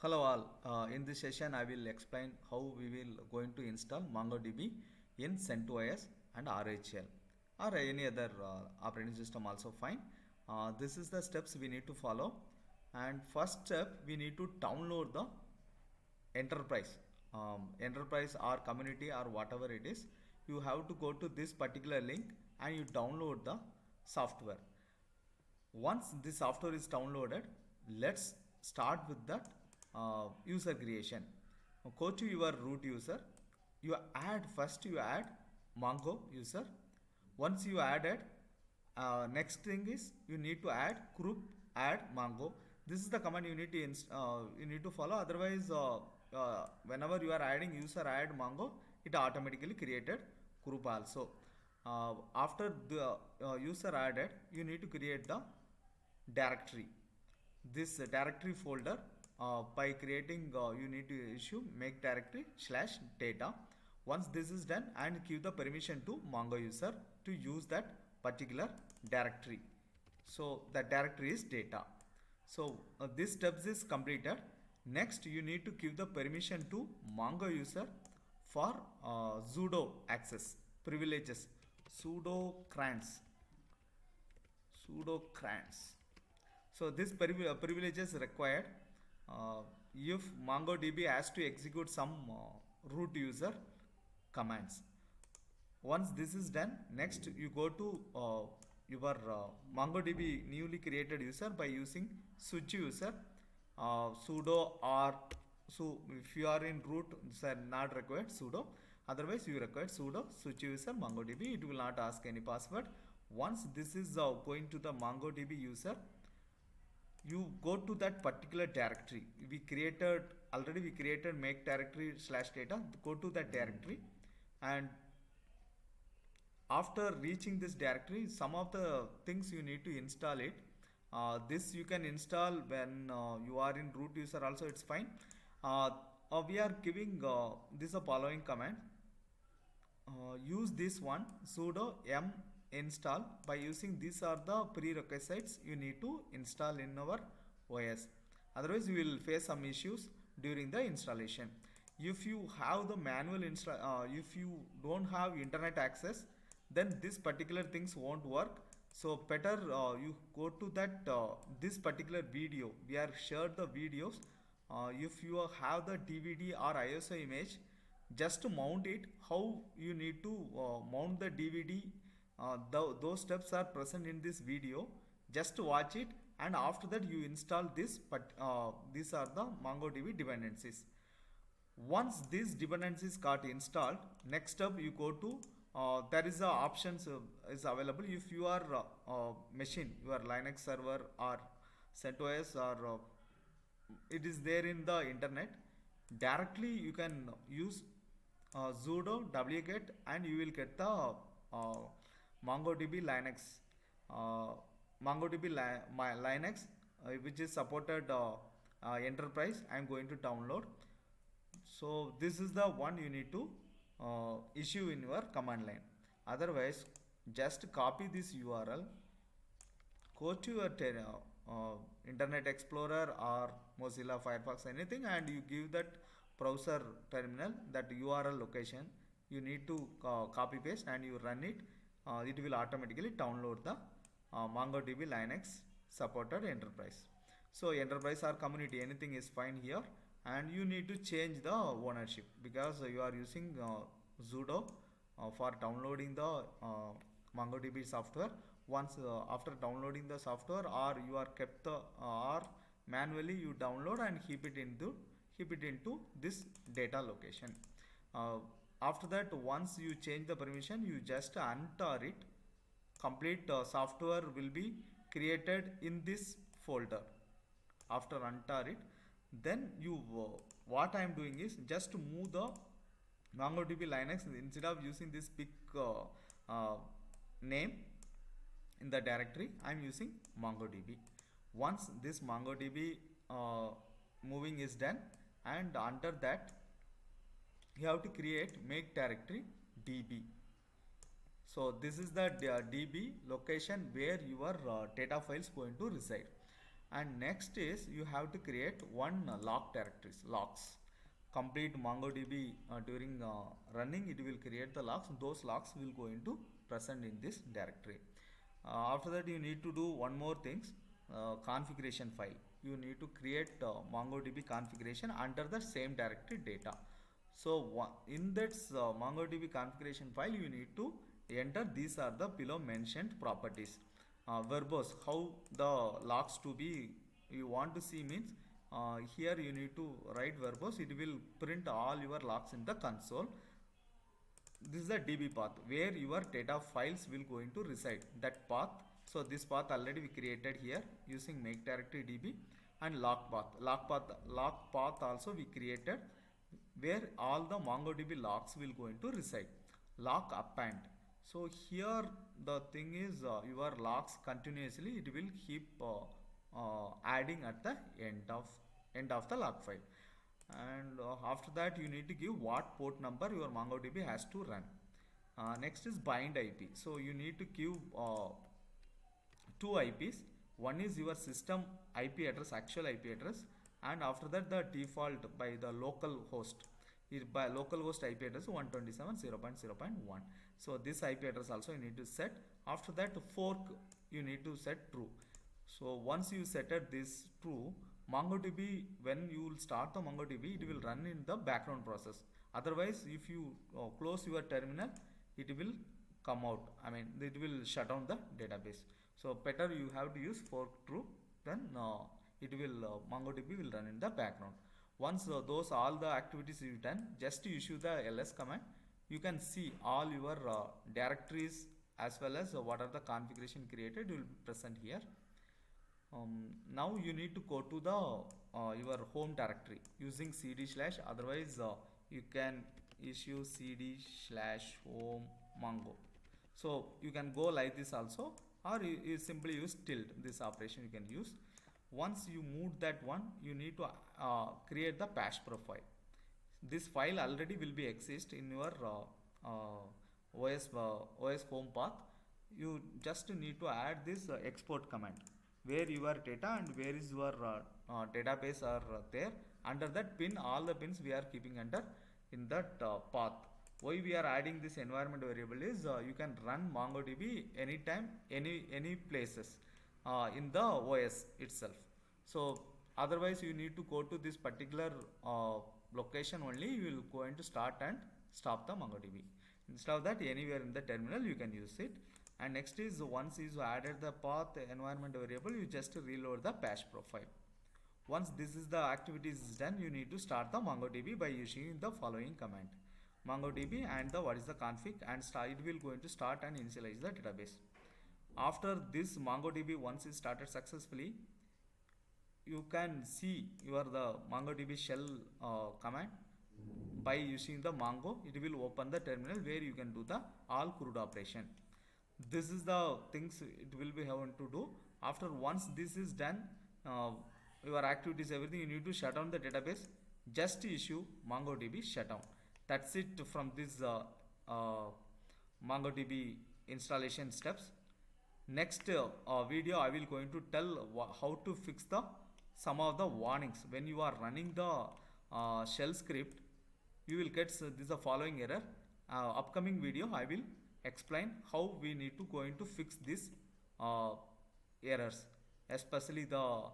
Hello all. In this session, I will explain how we will going to install MongoDB in CentOS and RHL or any other operating system also fine. This is the steps we need to follow. And first step, we need to download the enterprise or community or whatever it is. You have to go to this particular link and you download the software. Once this software is downloaded, let's start with that user creation. Go to your root user. You add Mongo user. Once you added, next thing is you need to add group add Mongo. This is the command you need to follow. Otherwise, whenever you are adding user add Mongo, it automatically created group also. After the user added, you need to create the directory. This directory folder, by creating, you need to issue make directory slash data. Once this is done, and give the permission to Mongo user to use that particular directory. So the directory is data. So this steps is completed. Next, you need to give the permission to Mongo user for sudo access privileges, sudo crans, sudo crans. So this privilege is required if MongoDB has to execute some root user commands. Once this is done, next you go to your MongoDB newly created user by using switch user, sudo or so if you are in root, not required sudo. Otherwise, you require sudo switch user MongoDB. It will not ask any password. Once this is going to the MongoDB user, you go to that particular directory we created make directory slash data. Go to that directory, and after reaching this directory, some of the things you need to install it. This you can install when you are in root user also, it's fine. We are giving this a following command. Use this one sudo m install. By using these are the prerequisites you need to install in our OS. Otherwise, you will face some issues during the installation. If you have the manual install, if you don't have internet access, then this particular things won't work. So better you go to that this particular video. We are shared the videos. If you have the DVD or ISO image, just to mount it, how you need to mount the DVD, those steps are present in this video. Just watch it, and after that you install this. But these are the MongoDB dependencies. Once these dependencies got installed, next step you go to there is a options is available. If you are machine, your Linux server or CentOS or it is there in the internet, directly you can use sudo wget, and you will get the MongoDB Linux, uh, Linux, which is supported enterprise. I am going to download. So this is the one you need to issue in your command line. Otherwise, just copy this URL, go to your Internet Explorer or Mozilla Firefox, anything, and you give that browser terminal, that URL location. You need to copy paste and you run it. It will automatically download the MongoDB Linux supported enterprise. So enterprise or community, anything is fine here. And you need to change the ownership, because you are using sudo for downloading the MongoDB software. Once after downloading the software, or you are kept the or manually you download and keep it into this data location. uh, After that, once you change the permission, you just untar it. Complete software will be created in this folder. After untar it, then you what I am doing is just to move the MongoDB Linux. Instead of using this big name in the directory, I am using MongoDB. Once this MongoDB moving is done, and under that you have to create make directory db. So this is the db location where your data files going to reside. And next is you have to create one lock directories, locks. Complete MongoDB during running, it will create the locks. Those locks will go into present in this directory. After that, you need to do one more things, configuration file. You need to create MongoDB configuration under the same directory data. So in that MongoDB configuration file, you need to enter these are the below mentioned properties. Verbose, how the locks to be you want to see means here you need to write verbose. It will print all your locks in the console. This is the DB path where your data files will going to reside, that path. So this path already we created here using make directory DB. And lock path also we created where all the MongoDB locks will going to reside. Lock append. So here the thing is your locks continuously it will keep adding at the end of the log file. And after that you need to give what port number your MongoDB has to run. Next is bind IP. So you need to give two IPs. One is your system IP address, actual IP address, and after that the default by the local host. By local host IP address 127.0.0.1. So this IP address also you need to set. After that fork you need to set true. So once you set this true, MongoDB, when you will start the MongoDB, it will run in the background process. Otherwise, if you close your terminal, it will come out. I mean, it will shut down the database. So better you have to use fork true, then it will MongoDB will run in the background. Once those all the activities you done, just to issue the ls command, you can see all your directories as well as what are the configuration created will be present here. Now you need to go to the your home directory using cd/, otherwise you can issue cd/home mongo. So you can go like this also, or you simply use tilde. This operation you can use. Once you move that one, you need to create the patch profile. This file already will be exist in your OS home path. You just need to add this export command where your data and where is your database are there. Under that pin, all the pins we are keeping under in that path. Why we are adding this environment variable is you can run MongoDB anytime, any places in the OS itself. So otherwise you need to go to this particular location only. You will going to start and stop the MongoDB. Instead of that, anywhere in the terminal you can use it. And next is once you added the path environment variable, you just reload the patch profile. Once this is the activities is done, you need to start the MongoDB by using the following command. MongoDB and the what is the config, and it will going to start and initialize the database. After this MongoDB once is started successfully, you can see your the MongoDB shell command. By using the Mongo, it will open the terminal where you can do the all CRUD operation. This is the things it will be having to do. After once this is done, your activities, everything, you need to shut down the database. Just issue MongoDB shutdown. That's it from this MongoDB installation steps. Next video I will going to tell how to fix the some of the warnings when you are running the shell script. You will get this the following error. Upcoming video I will explain how we need to going to fix these errors, especially the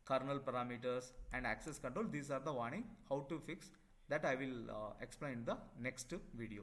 kernel parameters and access control. These are the warning how to fix that I will explain in the next video.